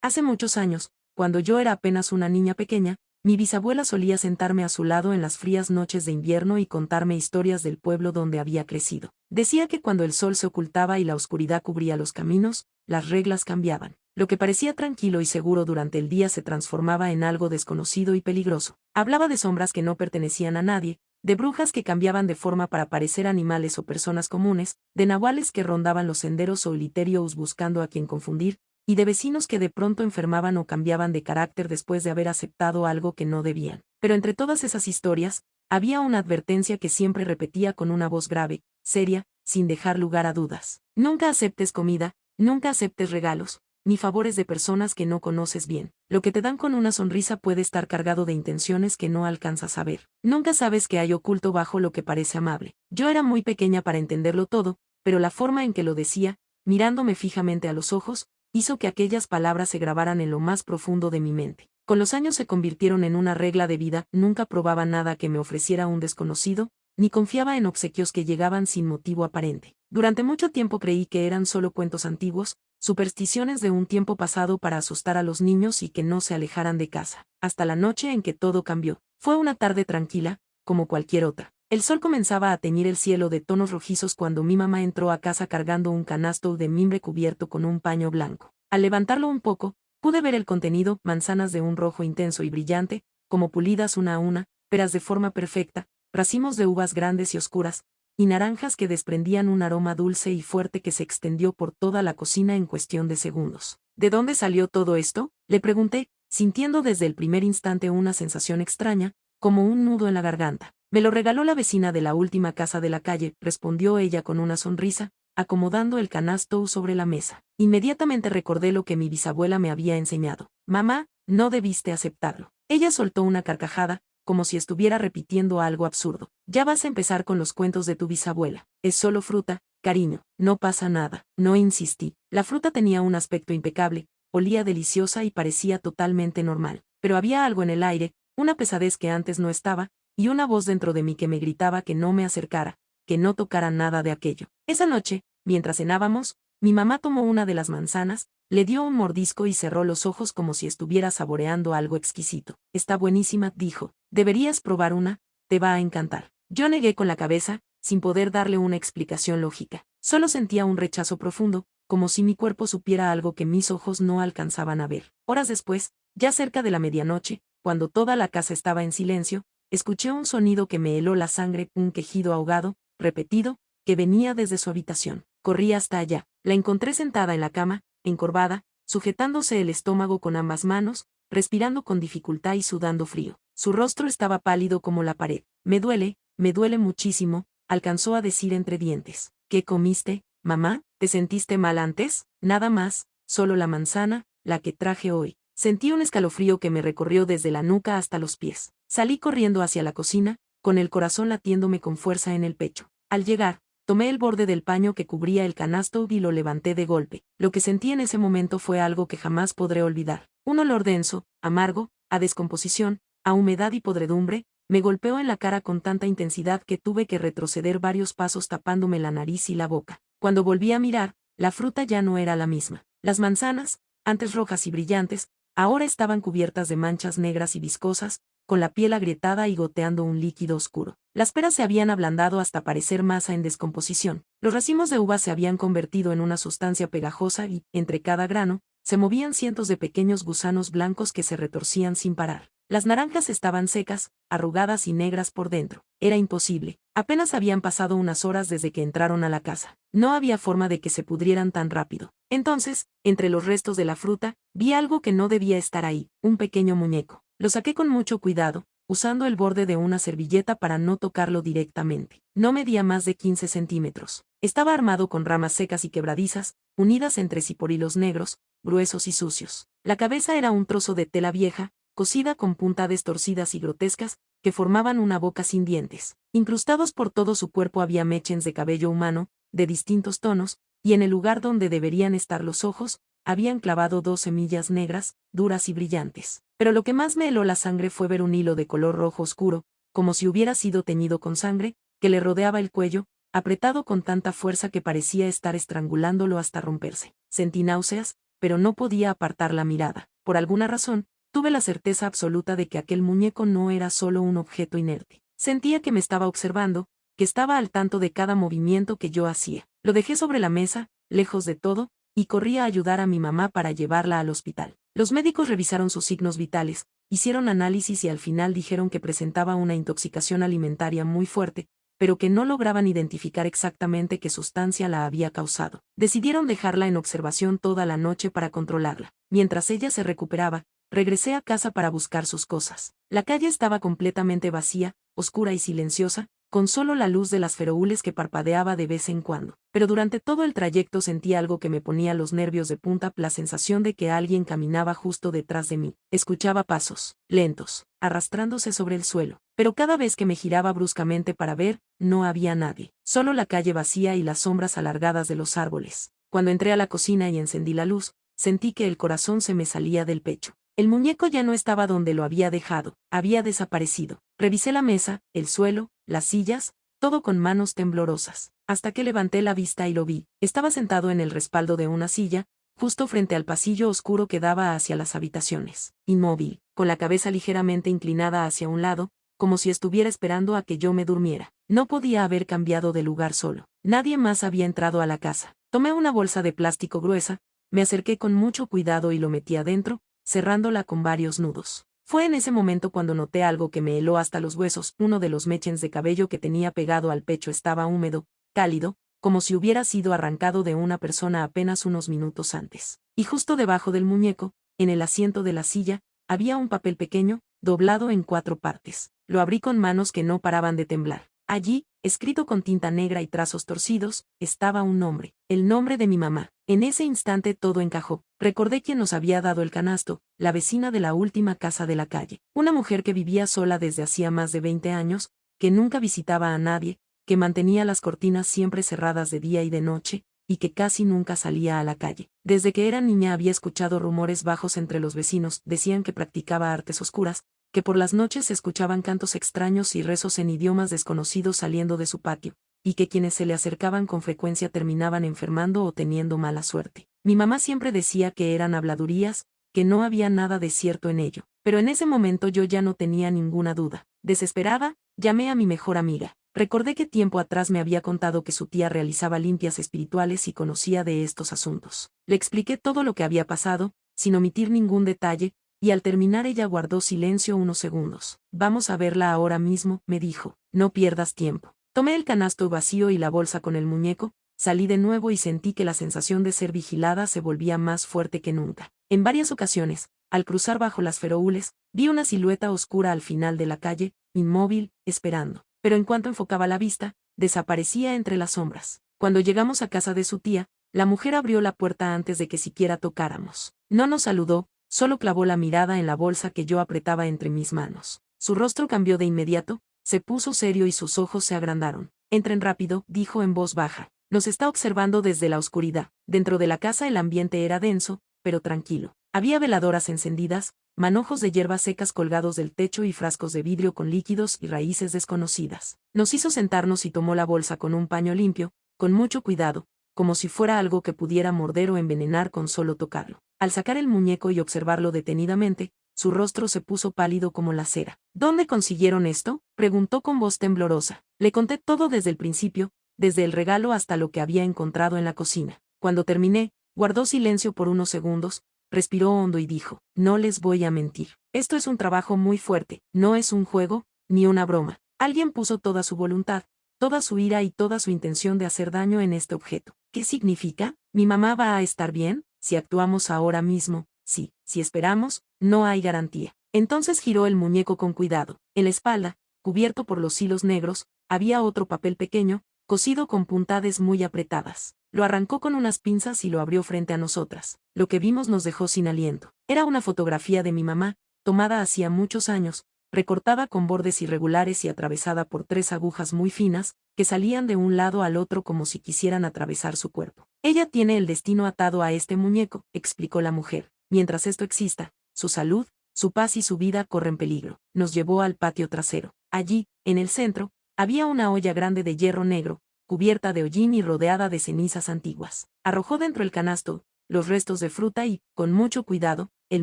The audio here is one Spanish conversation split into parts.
Hace muchos años, cuando yo era apenas una niña pequeña, mi bisabuela solía sentarme a su lado en las frías noches de invierno y contarme historias del pueblo donde había crecido. Decía que cuando el sol se ocultaba y la oscuridad cubría los caminos, las reglas cambiaban. Lo que parecía tranquilo y seguro durante el día se transformaba en algo desconocido y peligroso. Hablaba de sombras que no pertenecían a nadie, de brujas que cambiaban de forma para parecer animales o personas comunes, de nahuales que rondaban los senderos solitarios buscando a quien confundir, y de vecinos que de pronto enfermaban o cambiaban de carácter después de haber aceptado algo que no debían. Pero entre todas esas historias, había una advertencia que siempre repetía con una voz grave, seria, sin dejar lugar a dudas. Nunca aceptes comida, nunca aceptes regalos, ni favores de personas que no conoces bien. Lo que te dan con una sonrisa puede estar cargado de intenciones que no alcanzas a ver. Nunca sabes qué hay oculto bajo lo que parece amable. Yo era muy pequeña para entenderlo todo, pero la forma en que lo decía, mirándome fijamente a los ojos, hizo que aquellas palabras se grabaran en lo más profundo de mi mente. Con los años se convirtieron en una regla de vida, nunca probaba nada que me ofreciera un desconocido, ni confiaba en obsequios que llegaban sin motivo aparente. Durante mucho tiempo creí que eran solo cuentos antiguos, supersticiones de un tiempo pasado para asustar a los niños y que no se alejaran de casa, hasta la noche en que todo cambió. Fue una tarde tranquila, como cualquier otra. El sol comenzaba a teñir el cielo de tonos rojizos cuando mi mamá entró a casa cargando un canasto de mimbre cubierto con un paño blanco. Al levantarlo un poco, pude ver el contenido, manzanas de un rojo intenso y brillante, como pulidas una a una, peras de forma perfecta, racimos de uvas grandes y oscuras, y naranjas que desprendían un aroma dulce y fuerte que se extendió por toda la cocina en cuestión de segundos. ¿De dónde salió todo esto?, le pregunté, sintiendo desde el primer instante una sensación extraña, como un nudo en la garganta. Me lo regaló la vecina de la última casa de la calle, respondió ella con una sonrisa, acomodando el canasto sobre la mesa. Inmediatamente recordé lo que mi bisabuela me había enseñado. Mamá, no debiste aceptarlo. Ella soltó una carcajada, como si estuviera repitiendo algo absurdo. Ya vas a empezar con los cuentos de tu bisabuela. Es solo fruta, cariño, no pasa nada. No insistí. La fruta tenía un aspecto impecable, olía deliciosa y parecía totalmente normal. Pero había algo en el aire, una pesadez que antes no estaba, y una voz dentro de mí que me gritaba que no me acercara, que no tocara nada de aquello. Esa noche, mientras cenábamos, mi mamá tomó una de las manzanas, le dio un mordisco y cerró los ojos como si estuviera saboreando algo exquisito. Está buenísima, dijo. Deberías probar una, te va a encantar. Yo negué con la cabeza, sin poder darle una explicación lógica. Solo sentía un rechazo profundo, como si mi cuerpo supiera algo que mis ojos no alcanzaban a ver. Horas después, ya cerca de la medianoche, cuando toda la casa estaba en silencio, escuché un sonido que me heló la sangre, un quejido ahogado, repetido, que venía desde su habitación. Corrí hasta allá. La encontré sentada en la cama, encorvada, sujetándose el estómago con ambas manos, respirando con dificultad y sudando frío. Su rostro estaba pálido como la pared. Me duele muchísimo, alcanzó a decir entre dientes. ¿Qué comiste, mamá? ¿Te sentiste mal antes? Nada más, solo la manzana, la que traje hoy. Sentí un escalofrío que me recorrió desde la nuca hasta los pies. Salí corriendo hacia la cocina, con el corazón latiéndome con fuerza en el pecho. Al llegar, tomé el borde del paño que cubría el canasto y lo levanté de golpe. Lo que sentí en ese momento fue algo que jamás podré olvidar. Un olor denso, amargo, a descomposición, a humedad y podredumbre, me golpeó en la cara con tanta intensidad que tuve que retroceder varios pasos tapándome la nariz y la boca. Cuando volví a mirar, la fruta ya no era la misma. Las manzanas, antes rojas y brillantes, ahora estaban cubiertas de manchas negras y viscosas, con la piel agrietada y goteando un líquido oscuro. Las peras se habían ablandado hasta parecer masa en descomposición. Los racimos de uvas se habían convertido en una sustancia pegajosa y, entre cada grano, se movían cientos de pequeños gusanos blancos que se retorcían sin parar. Las naranjas estaban secas, arrugadas y negras por dentro. Era imposible. Apenas habían pasado unas horas desde que entraron a la casa. No había forma de que se pudrieran tan rápido. Entonces, entre los restos de la fruta, vi algo que no debía estar ahí, un pequeño muñeco. Lo saqué con mucho cuidado, usando el borde de una servilleta para no tocarlo directamente. No medía más de 15 centímetros. Estaba armado con ramas secas y quebradizas, unidas entre sí por hilos negros, gruesos y sucios. La cabeza era un trozo de tela vieja, cosida con puntas torcidas y grotescas, que formaban una boca sin dientes. Incrustados por todo su cuerpo había mechens de cabello humano, de distintos tonos, y en el lugar donde deberían estar los ojos, habían clavado 2 semillas negras, duras y brillantes. Pero lo que más me heló la sangre fue ver un hilo de color rojo oscuro, como si hubiera sido teñido con sangre, que le rodeaba el cuello, apretado con tanta fuerza que parecía estar estrangulándolo hasta romperse. Sentí náuseas, pero no podía apartar la mirada. Por alguna razón, tuve la certeza absoluta de que aquel muñeco no era solo un objeto inerte. Sentía que me estaba observando, que estaba al tanto de cada movimiento que yo hacía. Lo dejé sobre la mesa, lejos de todo, y corrí a ayudar a mi mamá para llevarla al hospital. Los médicos revisaron sus signos vitales, hicieron análisis y al final dijeron que presentaba una intoxicación alimentaria muy fuerte, pero que no lograban identificar exactamente qué sustancia la había causado. Decidieron dejarla en observación toda la noche para controlarla. Mientras ella se recuperaba, regresé a casa para buscar sus cosas. La calle estaba completamente vacía, oscura y silenciosa, con solo la luz de las feroúles que parpadeaba de vez en cuando. Pero durante todo el trayecto sentí algo que me ponía los nervios de punta, la sensación de que alguien caminaba justo detrás de mí. Escuchaba pasos, lentos, arrastrándose sobre el suelo. Pero cada vez que me giraba bruscamente para ver, no había nadie. Solo la calle vacía y las sombras alargadas de los árboles. Cuando entré a la cocina y encendí la luz, sentí que el corazón se me salía del pecho. El muñeco ya no estaba donde lo había dejado, había desaparecido. Revisé la mesa, el suelo, las sillas, todo con manos temblorosas, hasta que levanté la vista y lo vi. Estaba sentado en el respaldo de una silla, justo frente al pasillo oscuro que daba hacia las habitaciones, inmóvil, con la cabeza ligeramente inclinada hacia un lado, como si estuviera esperando a que yo me durmiera. No podía haber cambiado de lugar solo. Nadie más había entrado a la casa. Tomé una bolsa de plástico gruesa, me acerqué con mucho cuidado y lo metí adentro, cerrándola con varios nudos. Fue en ese momento cuando noté algo que me heló hasta los huesos. Uno de los mechens de cabello que tenía pegado al pecho estaba húmedo, cálido, como si hubiera sido arrancado de una persona apenas unos minutos antes. Y justo debajo del muñeco, en el asiento de la silla, había un papel pequeño, doblado en 4 partes. Lo abrí con manos que no paraban de temblar. Allí, escrito con tinta negra y trazos torcidos, estaba un nombre, el nombre de mi mamá. En ese instante todo encajó. Recordé quién nos había dado el canasto, la vecina de la última casa de la calle. Una mujer que vivía sola desde hacía más de 20 años, que nunca visitaba a nadie, que mantenía las cortinas siempre cerradas de día y de noche, y que casi nunca salía a la calle. Desde que era niña había escuchado rumores bajos entre los vecinos, decían que practicaba artes oscuras, que por las noches se escuchaban cantos extraños y rezos en idiomas desconocidos saliendo de su patio, y que quienes se le acercaban con frecuencia terminaban enfermando o teniendo mala suerte. Mi mamá siempre decía que eran habladurías, que no había nada de cierto en ello, pero en ese momento yo ya no tenía ninguna duda. Desesperada, llamé a mi mejor amiga. Recordé que tiempo atrás me había contado que su tía realizaba limpias espirituales y conocía de estos asuntos. Le expliqué todo lo que había pasado, sin omitir ningún detalle, y al terminar ella guardó silencio unos segundos. Vamos a verla ahora mismo, me dijo. No pierdas tiempo. Tomé el canasto vacío y la bolsa con el muñeco, salí de nuevo y sentí que la sensación de ser vigilada se volvía más fuerte que nunca. En varias ocasiones, al cruzar bajo las feroúles, vi una silueta oscura al final de la calle, inmóvil, esperando. Pero en cuanto enfocaba la vista, desaparecía entre las sombras. Cuando llegamos a casa de su tía, la mujer abrió la puerta antes de que siquiera tocáramos. No nos saludó, solo clavó la mirada en la bolsa que yo apretaba entre mis manos. Su rostro cambió de inmediato, se puso serio y sus ojos se agrandaron. Entren rápido, dijo en voz baja. Nos está observando desde la oscuridad. Dentro de la casa el ambiente era denso, pero tranquilo. Había veladoras encendidas, manojos de hierbas secas colgados del techo y frascos de vidrio con líquidos y raíces desconocidas. Nos hizo sentarnos y tomó la bolsa con un paño limpio, con mucho cuidado, como si fuera algo que pudiera morder o envenenar con solo tocarlo. Al sacar el muñeco y observarlo detenidamente, su rostro se puso pálido como la cera. ¿Dónde consiguieron esto?, preguntó con voz temblorosa. Le conté todo desde el principio, desde el regalo hasta lo que había encontrado en la cocina. Cuando terminé, guardó silencio por unos segundos, respiró hondo y dijo, no les voy a mentir. Esto es un trabajo muy fuerte, no es un juego, ni una broma. Alguien puso toda su voluntad, toda su ira y toda su intención de hacer daño en este objeto. ¿Qué significa? ¿Mi mamá va a estar bien? Si actuamos ahora mismo, sí. Si esperamos, no hay garantía. Entonces giró el muñeco con cuidado. En la espalda, cubierto por los hilos negros, había otro papel pequeño, cosido con puntades muy apretadas. Lo arrancó con unas pinzas y lo abrió frente a nosotras. Lo que vimos nos dejó sin aliento. Era una fotografía de mi mamá, tomada hacía muchos años, recortada con bordes irregulares y atravesada por 3 agujas muy finas, que salían de un lado al otro como si quisieran atravesar su cuerpo. Ella tiene el destino atado a este muñeco, explicó la mujer. Mientras esto exista, su salud, su paz y su vida corren peligro. Nos llevó al patio trasero. Allí, en el centro, había una olla grande de hierro negro, cubierta de hollín y rodeada de cenizas antiguas. Arrojó dentro el canasto, los restos de fruta y, con mucho cuidado, el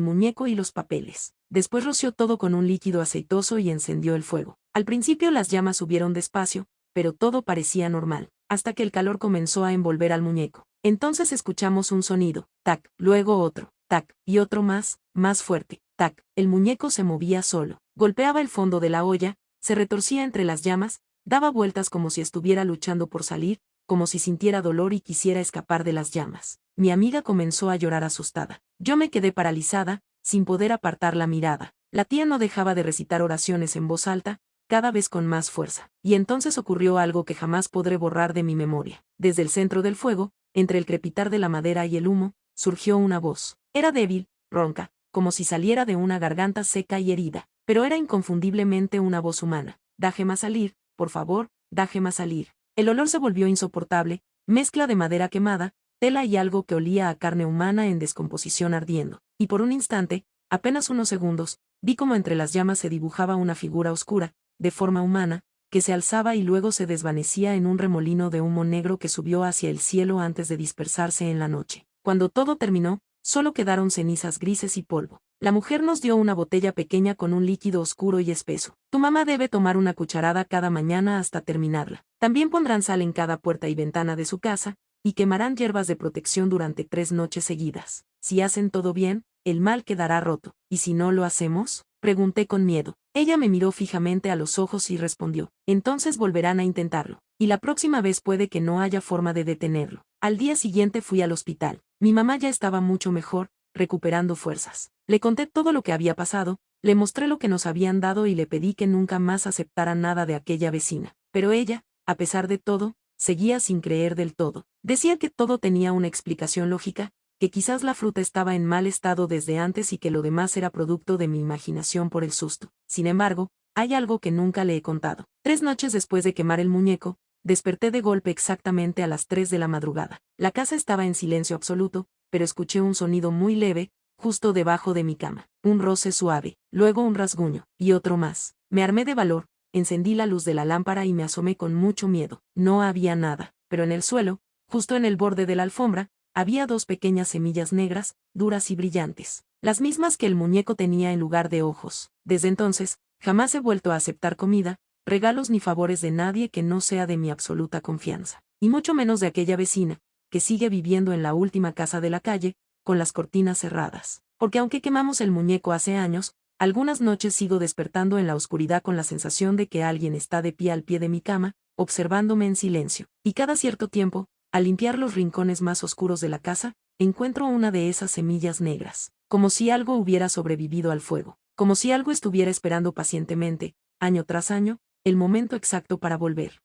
muñeco y los papeles. Después roció todo con un líquido aceitoso y encendió el fuego. Al principio las llamas subieron despacio, pero todo parecía normal, hasta que el calor comenzó a envolver al muñeco. Entonces escuchamos un sonido, tac, luego otro, tac, y otro más fuerte, tac. El muñeco se movía solo, golpeaba el fondo de la olla, se retorcía entre las llamas, daba vueltas como si estuviera luchando por salir, como si sintiera dolor y quisiera escapar de las llamas. Mi amiga comenzó a llorar asustada. Yo me quedé paralizada, sin poder apartar la mirada. La tía no dejaba de recitar oraciones en voz alta, cada vez con más fuerza. Y entonces ocurrió algo que jamás podré borrar de mi memoria. Desde el centro del fuego, entre el crepitar de la madera y el humo, surgió una voz. Era débil, ronca, como si saliera de una garganta seca y herida, pero era inconfundiblemente una voz humana. Déjeme salir, por favor, déjeme salir. El olor se volvió insoportable, mezcla de madera quemada, tela y algo que olía a carne humana en descomposición ardiendo. Y por un instante, apenas unos segundos, vi como entre las llamas se dibujaba una figura oscura, de forma humana, que se alzaba y luego se desvanecía en un remolino de humo negro que subió hacia el cielo antes de dispersarse en la noche. Cuando todo terminó, solo quedaron cenizas grises y polvo. La mujer nos dio una botella pequeña con un líquido oscuro y espeso. Tu mamá debe tomar una cucharada cada mañana hasta terminarla. También pondrán sal en cada puerta y ventana de su casa, y quemarán hierbas de protección durante 3 noches seguidas. Si hacen todo bien, el mal quedará roto. ¿Y si no lo hacemos? Pregunté con miedo. Ella me miró fijamente a los ojos y respondió, entonces volverán a intentarlo, y la próxima vez puede que no haya forma de detenerlo. Al día siguiente fui al hospital. Mi mamá ya estaba mucho mejor, recuperando fuerzas. Le conté todo lo que había pasado, le mostré lo que nos habían dado y le pedí que nunca más aceptara nada de aquella vecina. Pero ella, a pesar de todo, seguía sin creer del todo. Decía que todo tenía una explicación lógica, que quizás la fruta estaba en mal estado desde antes y que lo demás era producto de mi imaginación por el susto. Sin embargo, hay algo que nunca le he contado. 3 noches después de quemar el muñeco, desperté de golpe exactamente a las 3 de la madrugada. La casa estaba en silencio absoluto, pero escuché un sonido muy leve, justo debajo de mi cama. Un roce suave, luego un rasguño, y otro más. Me armé de valor, encendí la luz de la lámpara y me asomé con mucho miedo. No había nada, pero en el suelo, justo en el borde de la alfombra, había 2 pequeñas semillas negras, duras y brillantes, las mismas que el muñeco tenía en lugar de ojos. Desde entonces, jamás he vuelto a aceptar comida, regalos ni favores de nadie que no sea de mi absoluta confianza, y mucho menos de aquella vecina, que sigue viviendo en la última casa de la calle, con las cortinas cerradas. Porque aunque quemamos el muñeco hace años, algunas noches sigo despertando en la oscuridad con la sensación de que alguien está de pie al pie de mi cama, observándome en silencio, y cada cierto tiempo, al limpiar los rincones más oscuros de la casa, encuentro una de esas semillas negras, como si algo hubiera sobrevivido al fuego, como si algo estuviera esperando pacientemente, año tras año, el momento exacto para volver.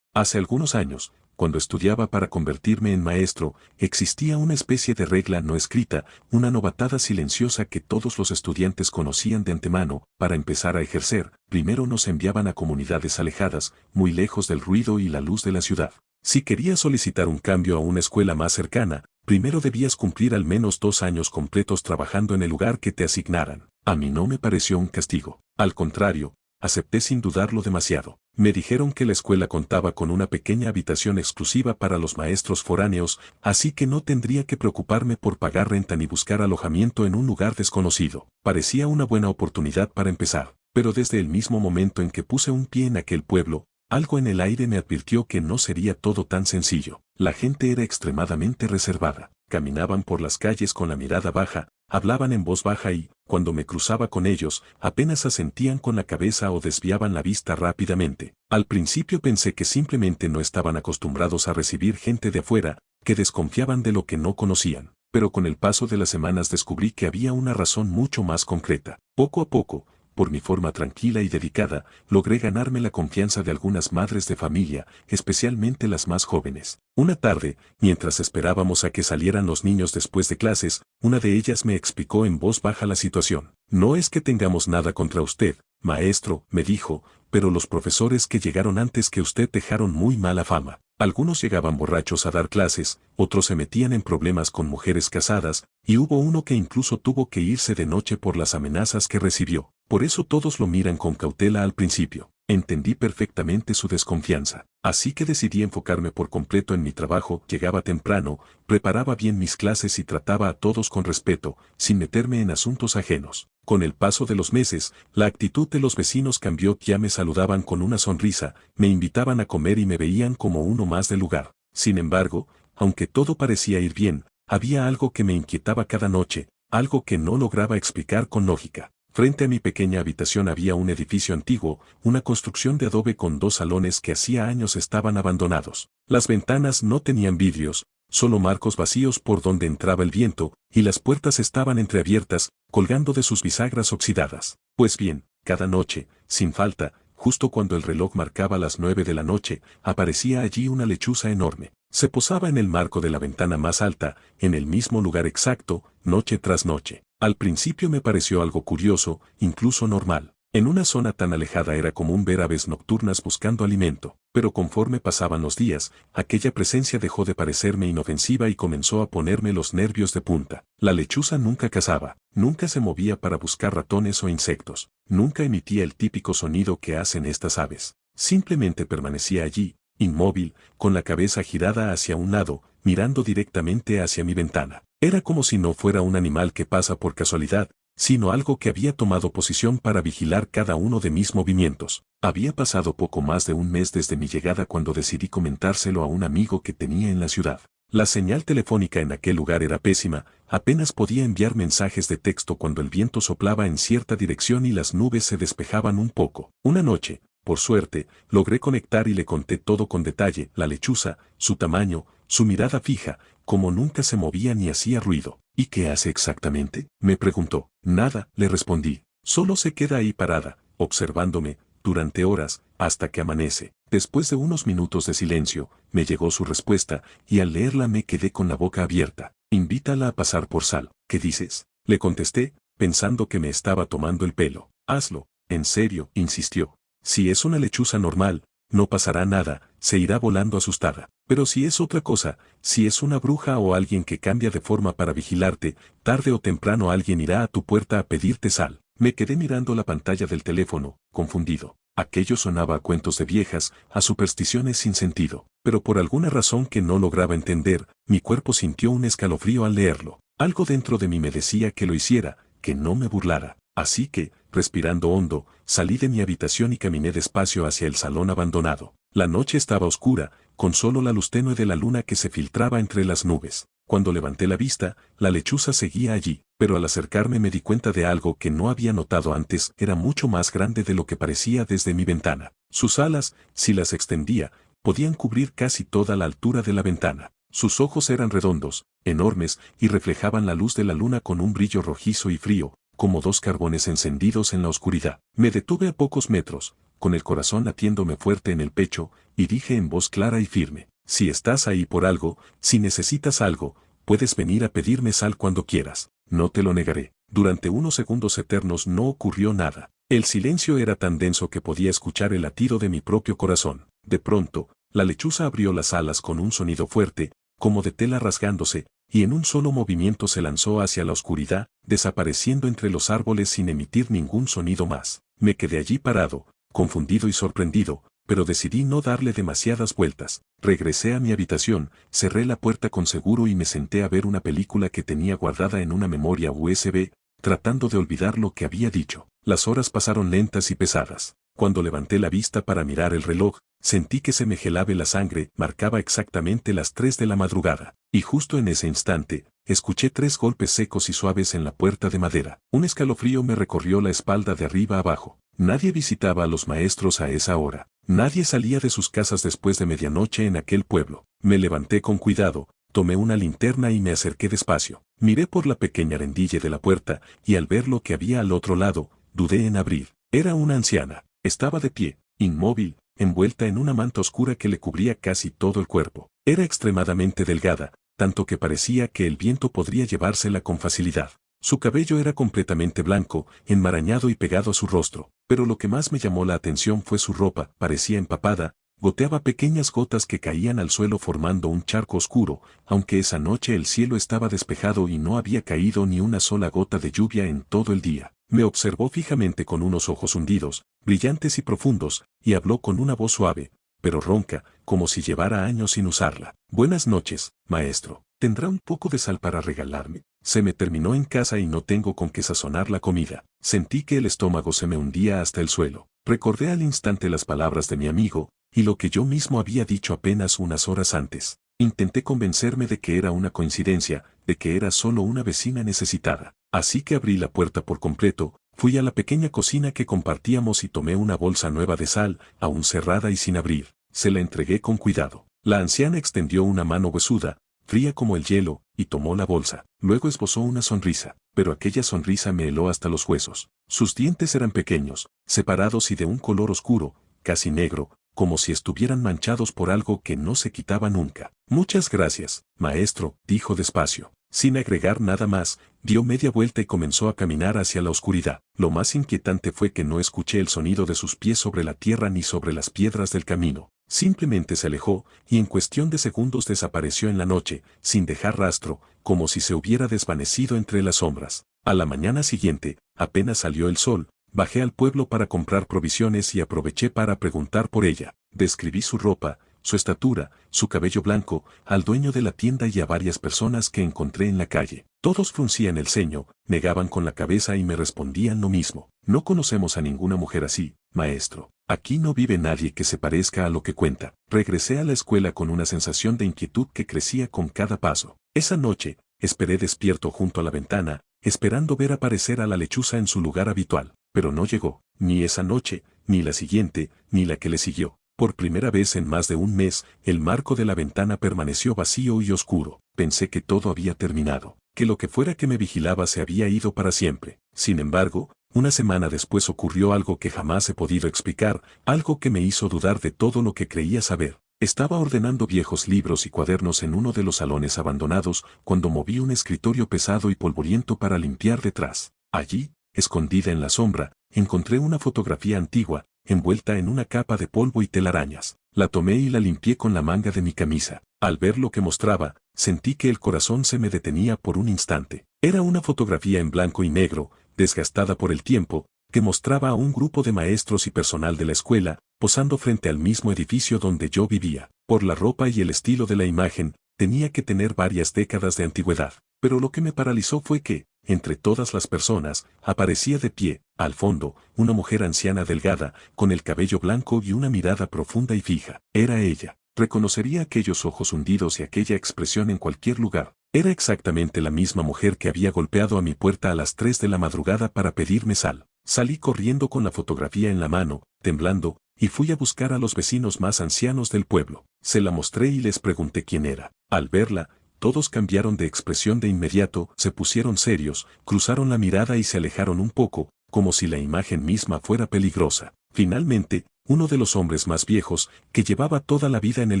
Hace algunos años, cuando estudiaba para convertirme en maestro, existía una especie de regla no escrita, una novatada silenciosa que todos los estudiantes conocían de antemano. Para empezar a ejercer, primero nos enviaban a comunidades alejadas, muy lejos del ruido y la luz de la ciudad. Si querías solicitar un cambio a una escuela más cercana, primero debías cumplir al menos 2 años completos trabajando en el lugar que te asignaran. A mí no me pareció un castigo. Al contrario, acepté sin dudarlo demasiado. Me dijeron que la escuela contaba con una pequeña habitación exclusiva para los maestros foráneos, así que no tendría que preocuparme por pagar renta ni buscar alojamiento en un lugar desconocido. Parecía una buena oportunidad para empezar, pero desde el mismo momento en que puse un pie en aquel pueblo, algo en el aire me advirtió que no sería todo tan sencillo. La gente era extremadamente reservada. Caminaban por las calles con la mirada baja, hablaban en voz baja y, cuando me cruzaba con ellos, apenas asentían con la cabeza o desviaban la vista rápidamente. Al principio pensé que simplemente no estaban acostumbrados a recibir gente de afuera, que desconfiaban de lo que no conocían. Pero con el paso de las semanas descubrí que había una razón mucho más concreta. Poco a poco, por mi forma tranquila y dedicada, logré ganarme la confianza de algunas madres de familia, especialmente las más jóvenes. Una tarde, mientras esperábamos a que salieran los niños después de clases, una de ellas me explicó en voz baja la situación. No es que tengamos nada contra usted, maestro, me dijo, pero los profesores que llegaron antes que usted dejaron muy mala fama. Algunos llegaban borrachos a dar clases, otros se metían en problemas con mujeres casadas, y hubo uno que incluso tuvo que irse de noche por las amenazas que recibió. Por eso todos lo miran con cautela al principio. Entendí perfectamente su desconfianza. Así que decidí enfocarme por completo en mi trabajo, llegaba temprano, preparaba bien mis clases y trataba a todos con respeto, sin meterme en asuntos ajenos. Con el paso de los meses, la actitud de los vecinos cambió, ya me saludaban con una sonrisa, me invitaban a comer y me veían como uno más del lugar. Sin embargo, aunque todo parecía ir bien, había algo que me inquietaba cada noche, algo que no lograba explicar con lógica. Frente a mi pequeña habitación había un edificio antiguo, una construcción de adobe con 2 salones que hacía años estaban abandonados. Las ventanas no tenían vidrios, solo marcos vacíos por donde entraba el viento, y las puertas estaban entreabiertas, colgando de sus bisagras oxidadas. Pues bien, cada noche, sin falta, justo cuando el reloj marcaba las 9 de la noche, aparecía allí una lechuza enorme. Se posaba en el marco de la ventana más alta, en el mismo lugar exacto, noche tras noche. Al principio me pareció algo curioso, incluso normal. En una zona tan alejada era común ver aves nocturnas buscando alimento, pero conforme pasaban los días, aquella presencia dejó de parecerme inofensiva y comenzó a ponerme los nervios de punta. La lechuza nunca cazaba, nunca se movía para buscar ratones o insectos, nunca emitía el típico sonido que hacen estas aves. Simplemente permanecía allí, inmóvil, con la cabeza girada hacia un lado, mirando directamente hacia mi ventana. Era como si no fuera un animal que pasa por casualidad, sino algo que había tomado posición para vigilar cada uno de mis movimientos. Había pasado poco más de un mes desde mi llegada cuando decidí comentárselo a un amigo que tenía en la ciudad. La señal telefónica en aquel lugar era pésima, apenas podía enviar mensajes de texto cuando el viento soplaba en cierta dirección y las nubes se despejaban un poco. Una noche, por suerte, logré conectar y le conté todo con detalle, la lechuza, su tamaño, su mirada fija, como nunca se movía ni hacía ruido. ¿Y qué hace exactamente?, me preguntó. Nada, le respondí. Solo se queda ahí parada, observándome, durante horas, hasta que amanece. Después de unos minutos de silencio, me llegó su respuesta, y al leerla me quedé con la boca abierta. Invítala a pasar por sal. ¿Qué dices?, le contesté, pensando que me estaba tomando el pelo. Hazlo, en serio, insistió. Si es una lechuza normal, no pasará nada, se irá volando asustada. Pero si es otra cosa, si es una bruja o alguien que cambia de forma para vigilarte, tarde o temprano alguien irá a tu puerta a pedirte sal. Me quedé mirando la pantalla del teléfono, confundido. Aquello sonaba a cuentos de viejas, a supersticiones sin sentido. Pero por alguna razón que no lograba entender, mi cuerpo sintió un escalofrío al leerlo. Algo dentro de mí me decía que lo hiciera, que no me burlara. Así que, respirando hondo, salí de mi habitación y caminé despacio hacia el salón abandonado. La noche estaba oscura, con solo la luz tenue de la luna que se filtraba entre las nubes. Cuando levanté la vista, la lechuza seguía allí, pero al acercarme me di cuenta de algo que no había notado antes, era mucho más grande de lo que parecía desde mi ventana. Sus alas, si las extendía, podían cubrir casi toda la altura de la ventana. Sus ojos eran redondos, enormes, y reflejaban la luz de la luna con un brillo rojizo y frío, como 2 carbones encendidos en la oscuridad. Me detuve a pocos metros, con el corazón latiéndome fuerte en el pecho, y dije en voz clara y firme: si estás ahí por algo, si necesitas algo, puedes venir a pedirme sal cuando quieras, no te lo negaré. Durante unos segundos eternos no ocurrió nada. El silencio era tan denso que podía escuchar el latido de mi propio corazón. De pronto, la lechuza abrió las alas con un sonido fuerte, como de tela rasgándose, y en un solo movimiento se lanzó hacia la oscuridad, desapareciendo entre los árboles sin emitir ningún sonido más. Me quedé allí parado, confundido y sorprendido, pero decidí no darle demasiadas vueltas. Regresé a mi habitación, cerré la puerta con seguro y me senté a ver una película que tenía guardada en una memoria USB, tratando de olvidar lo que había dicho. Las horas pasaron lentas y pesadas. Cuando levanté la vista para mirar el reloj, sentí que se me gelaba la sangre, marcaba exactamente las 3 de la madrugada. Y justo en ese instante, escuché 3 golpes secos y suaves en la puerta de madera. Un escalofrío me recorrió la espalda de arriba a abajo. Nadie visitaba a los maestros a esa hora. Nadie salía de sus casas después de medianoche en aquel pueblo. Me levanté con cuidado, tomé una linterna y me acerqué despacio. Miré por la pequeña rendille de la puerta, y al ver lo que había al otro lado, dudé en abrir. Era una anciana. Estaba de pie, inmóvil, envuelta en una manta oscura que le cubría casi todo el cuerpo. Era extremadamente delgada, tanto que parecía que el viento podría llevársela con facilidad. Su cabello era completamente blanco, enmarañado y pegado a su rostro, pero lo que más me llamó la atención fue su ropa, parecía empapada, goteaba pequeñas gotas que caían al suelo formando un charco oscuro, aunque esa noche el cielo estaba despejado y no había caído ni una sola gota de lluvia en todo el día. Me observó fijamente con unos ojos hundidos, brillantes y profundos, y habló con una voz suave, pero ronca, como si llevara años sin usarla. Buenas noches, maestro. ¿Tendrá un poco de sal para regalarme? Se me terminó en casa y no tengo con qué sazonar la comida. Sentí que el estómago se me hundía hasta el suelo. Recordé al instante las palabras de mi amigo, y lo que yo mismo había dicho apenas unas horas antes. Intenté convencerme de que era una coincidencia, de que era solo una vecina necesitada. Así que abrí la puerta por completo, fui a la pequeña cocina que compartíamos y tomé una bolsa nueva de sal, aún cerrada y sin abrir. Se la entregué con cuidado. La anciana extendió una mano huesuda, fría como el hielo, y tomó la bolsa. Luego esbozó una sonrisa, pero aquella sonrisa me heló hasta los huesos. Sus dientes eran pequeños, separados y de un color oscuro, casi negro, como si estuvieran manchados por algo que no se quitaba nunca. Muchas gracias, maestro, dijo despacio. Sin agregar nada más, dio media vuelta y comenzó a caminar hacia la oscuridad. Lo más inquietante fue que no escuché el sonido de sus pies sobre la tierra ni sobre las piedras del camino. Simplemente se alejó, y en cuestión de segundos desapareció en la noche, sin dejar rastro, como si se hubiera desvanecido entre las sombras. A la mañana siguiente, apenas salió el sol, bajé al pueblo para comprar provisiones y aproveché para preguntar por ella. Describí su ropa, su estatura, su cabello blanco, al dueño de la tienda y a varias personas que encontré en la calle. Todos fruncían el ceño, negaban con la cabeza y me respondían lo mismo. No conocemos a ninguna mujer así, maestro. Aquí no vive nadie que se parezca a lo que cuenta. Regresé a la escuela con una sensación de inquietud que crecía con cada paso. Esa noche, esperé despierto junto a la ventana, esperando ver aparecer a la lechuza en su lugar habitual. Pero no llegó, ni esa noche, ni la siguiente, ni la que le siguió. Por primera vez en más de un mes, el marco de la ventana permaneció vacío y oscuro. Pensé que todo había terminado, que lo que fuera que me vigilaba se había ido para siempre. Sin embargo, una semana después ocurrió algo que jamás he podido explicar, algo que me hizo dudar de todo lo que creía saber. Estaba ordenando viejos libros y cuadernos en uno de los salones abandonados cuando moví un escritorio pesado y polvoriento para limpiar detrás. Allí, escondida en la sombra, encontré una fotografía antigua, envuelta en una capa de polvo y telarañas. La tomé y la limpié con la manga de mi camisa. Al ver lo que mostraba, sentí que el corazón se me detenía por un instante. Era una fotografía en blanco y negro, desgastada por el tiempo, que mostraba a un grupo de maestros y personal de la escuela, posando frente al mismo edificio donde yo vivía. Por la ropa y el estilo de la imagen, tenía que tener varias décadas de antigüedad. Pero lo que me paralizó fue que, entre todas las personas, aparecía de pie, al fondo, una mujer anciana delgada, con el cabello blanco y una mirada profunda y fija. Era ella. Reconocería aquellos ojos hundidos y aquella expresión en cualquier lugar. Era exactamente la misma mujer que había golpeado a mi puerta a las 3 de la madrugada para pedirme sal. Salí corriendo con la fotografía en la mano, temblando, y fui a buscar a los vecinos más ancianos del pueblo. Se la mostré y les pregunté quién era. Al verla, todos cambiaron de expresión de inmediato, se pusieron serios, cruzaron la mirada y se alejaron un poco, como si la imagen misma fuera peligrosa. Finalmente, uno de los hombres más viejos, que llevaba toda la vida en el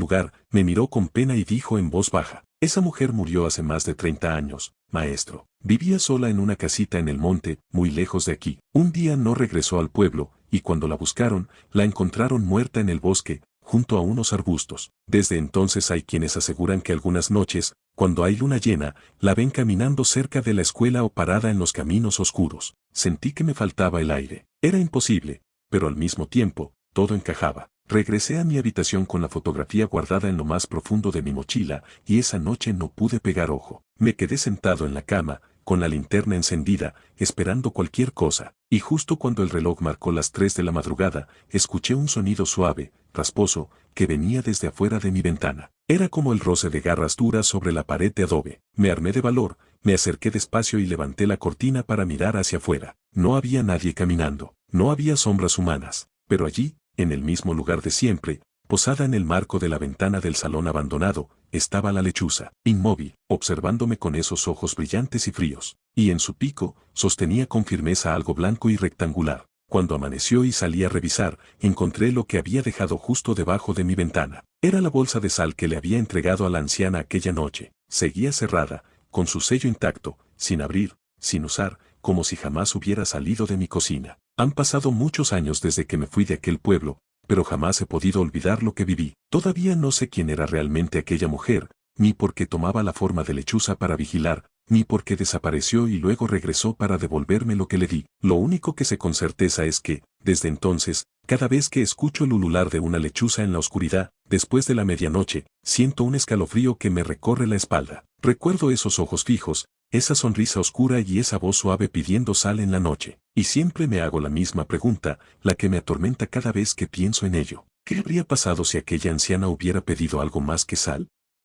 lugar, me miró con pena y dijo en voz baja: «Esa mujer murió hace más de 30 años, maestro. Vivía sola en una casita en el monte, muy lejos de aquí. Un día no regresó al pueblo, y cuando la buscaron, la encontraron muerta en el bosque, junto a unos arbustos. Desde entonces hay quienes aseguran que algunas noches, cuando hay luna llena, la ven caminando cerca de la escuela o parada en los caminos oscuros». Sentí que me faltaba el aire. Era imposible, pero al mismo tiempo, todo encajaba. Regresé a mi habitación con la fotografía guardada en lo más profundo de mi mochila, y esa noche no pude pegar ojo. Me quedé sentado en la cama, con la linterna encendida, esperando cualquier cosa, y justo cuando el reloj marcó las 3 de la madrugada, escuché un sonido suave, rasposo, que venía desde afuera de mi ventana. Era como el roce de garras duras sobre la pared de adobe. Me armé de valor, me acerqué despacio y levanté la cortina para mirar hacia afuera. No había nadie caminando, no había sombras humanas, pero allí, en el mismo lugar de siempre, posada en el marco de la ventana del salón abandonado, estaba la lechuza, inmóvil, observándome con esos ojos brillantes y fríos, y en su pico, sostenía con firmeza algo blanco y rectangular. Cuando amaneció y salí a revisar, encontré lo que había dejado justo debajo de mi ventana. Era la bolsa de sal que le había entregado a la anciana aquella noche. Seguía cerrada, con su sello intacto, sin abrir, sin usar, como si jamás hubiera salido de mi cocina. Han pasado muchos años desde que me fui de aquel pueblo, pero jamás he podido olvidar lo que viví. Todavía no sé quién era realmente aquella mujer, ni por qué tomaba la forma de lechuza para vigilar, ni por qué desapareció y luego regresó para devolverme lo que le di. Lo único que sé con certeza es que, desde entonces, cada vez que escucho el ulular de una lechuza en la oscuridad, después de la medianoche, siento un escalofrío que me recorre la espalda. Recuerdo esos ojos fijos, esa sonrisa oscura y esa voz suave pidiendo sal en la noche. Y siempre me hago la misma pregunta, la que me atormenta cada vez que pienso en ello. ¿Qué habría pasado si aquella anciana hubiera pedido algo más que sal?